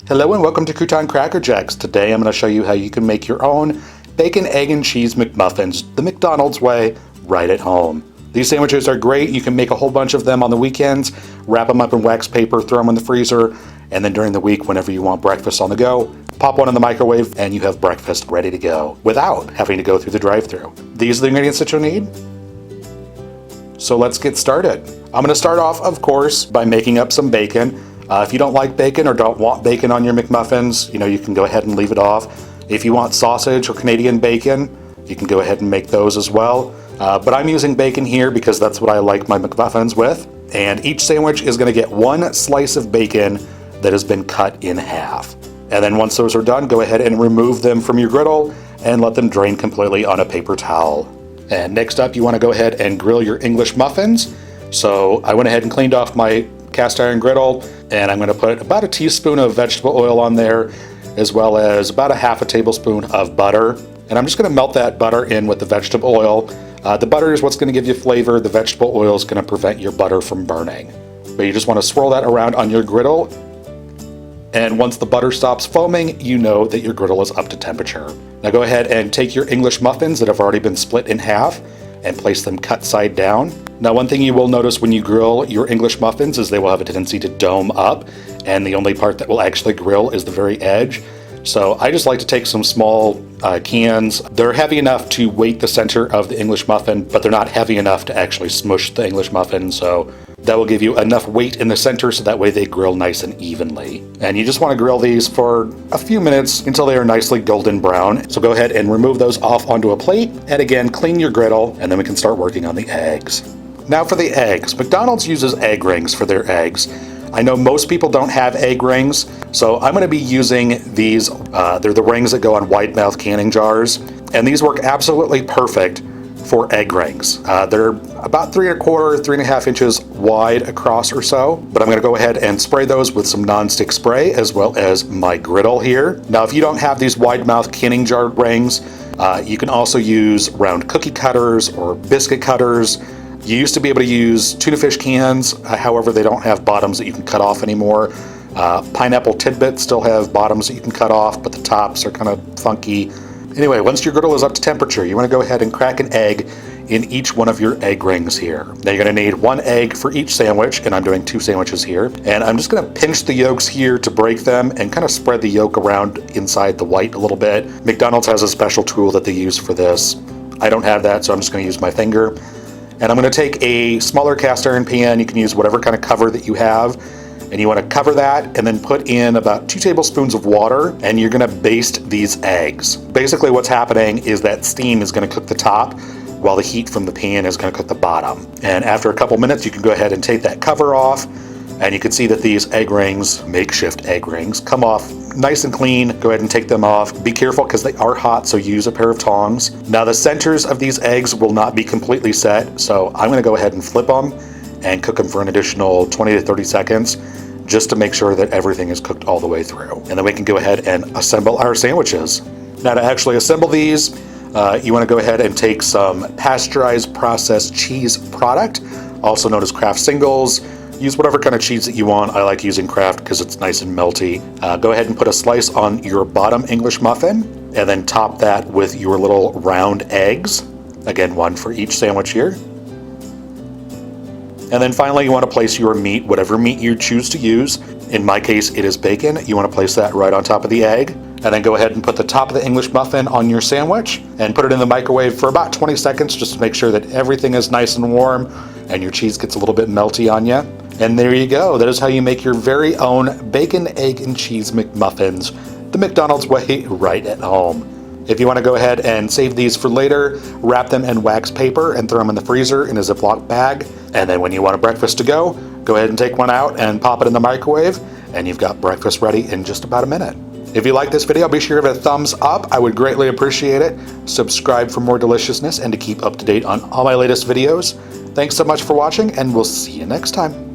Hello and welcome to Crouton Cracker Jacks. Today I'm going to show you how you can make your own bacon, egg, and cheese McMuffins the McDonald's way right at home. These sandwiches are great. You can make a whole bunch of them on the weekends, wrap them up in wax paper, throw them in the freezer, and then during the week whenever you want breakfast on the go, pop one in the microwave and you have breakfast ready to go without having to go through the drive-thru. These are the ingredients that you'll need. So let's get started. I'm going to start off, of course, by making up some bacon. If you don't like bacon or don't want bacon on your McMuffins, you can go ahead and leave it off. If you want sausage or Canadian bacon, you can go ahead and make those as well. But I'm using bacon here because that's what I like my McMuffins with. And each sandwich is going to get one slice of bacon that has been cut in half. And then once those are done, go ahead and remove them from your griddle and let them drain completely on a paper towel. And next up, you want to go ahead and grill your English muffins. So I went ahead and cleaned off my cast iron griddle, and I'm going to put about a teaspoon of vegetable oil on there, as well as about a half a tablespoon of butter. And I'm just going to melt that butter in with the vegetable oil. The butter is what's going to give you flavor. The vegetable oil is going to prevent your butter from burning. But you just want to swirl that around on your griddle. And once the butter stops foaming, you know that your griddle is up to temperature. Now go ahead and take your English muffins that have already been split in half and place them cut side down. Now, one thing you will notice when you grill your English muffins is they will have a tendency to dome up, and the only part that will actually grill is the very edge. So I just like to take some small cans. They're heavy enough to weight the center of the English muffin, but they're not heavy enough to actually smush the English muffin. So that will give you enough weight in the center so that way they grill nice and evenly. And you just want to grill these for a few minutes until they are nicely golden brown. So go ahead and remove those off onto a plate. And again, clean your griddle, and then we can start working on the eggs. Now for the eggs. McDonald's uses egg rings for their eggs. I know most people don't have egg rings, so I'm going to be using these. They're the rings that go on wide mouth canning jars, and these work absolutely perfect for egg rings. They're about 3 1/4, 3 1/2 inches wide across or so, but I'm going to go ahead and spray those with some non-stick spray as well as my griddle here. Now if you don't have these wide mouth canning jar rings, you can also use round cookie cutters or biscuit cutters. You used to be able to use tuna fish cans, however they don't have bottoms that you can cut off anymore. Pineapple tidbits still have bottoms that you can cut off, but the tops are kind of funky. Anyway, once your griddle is up to temperature, you want to go ahead and crack an egg in each one of your egg rings here. Now you're going to need 1 egg for each sandwich, and I'm doing 2 sandwiches here. And I'm just going to pinch the yolks here to break them and kind of spread the yolk around inside the white a little bit. McDonald's has a special tool that they use for this. I don't have that, so I'm just going to use my finger. And I'm going to take a smaller cast iron pan. You can use whatever kind of cover that you have. And you want to cover that and then put in about 2 tablespoons of water, and you're going to baste these eggs. Basically what's happening is that steam is going to cook the top while the heat from the pan is going to cook the bottom. And after a couple minutes, you can go ahead and take that cover off, and you can see that these egg rings, makeshift egg rings, come off nice and clean. Go ahead and take them off. Be careful because they are hot, so use a pair of tongs. Now the centers of these eggs will not be completely set, so I'm going to go ahead and flip them and cook them for an additional 20 to 30 seconds just to make sure that everything is cooked all the way through. And then we can go ahead and assemble our sandwiches. Now to actually assemble these, you want to go ahead and take some pasteurized processed cheese product, also known as Kraft Singles. Use whatever kind of cheese that you want. I like using Kraft because it's nice and melty. Go ahead and put a slice on your bottom English muffin, and then top that with your little round eggs. Again, 1 for each sandwich here. And then finally, you want to place your meat, whatever meat you choose to use. In my case, it is bacon. You want to place that right on top of the egg. And then go ahead and put the top of the English muffin on your sandwich and put it in the microwave for about 20 seconds just to make sure that everything is nice and warm and your cheese gets a little bit melty on you. And there you go. That is how you make your very own bacon, egg, and cheese McMuffins the McDonald's way right at home. If you want to go ahead and save these for later, wrap them in wax paper and throw them in the freezer in a Ziploc bag. And then when you want a breakfast to go ahead and take one out and pop it in the microwave, and you've got breakfast ready in just about a minute. If you like this video, be sure to give it a thumbs up. I would greatly appreciate it. Subscribe for more deliciousness and to keep up to date on all my latest videos. Thanks so much for watching, and we'll see you next time.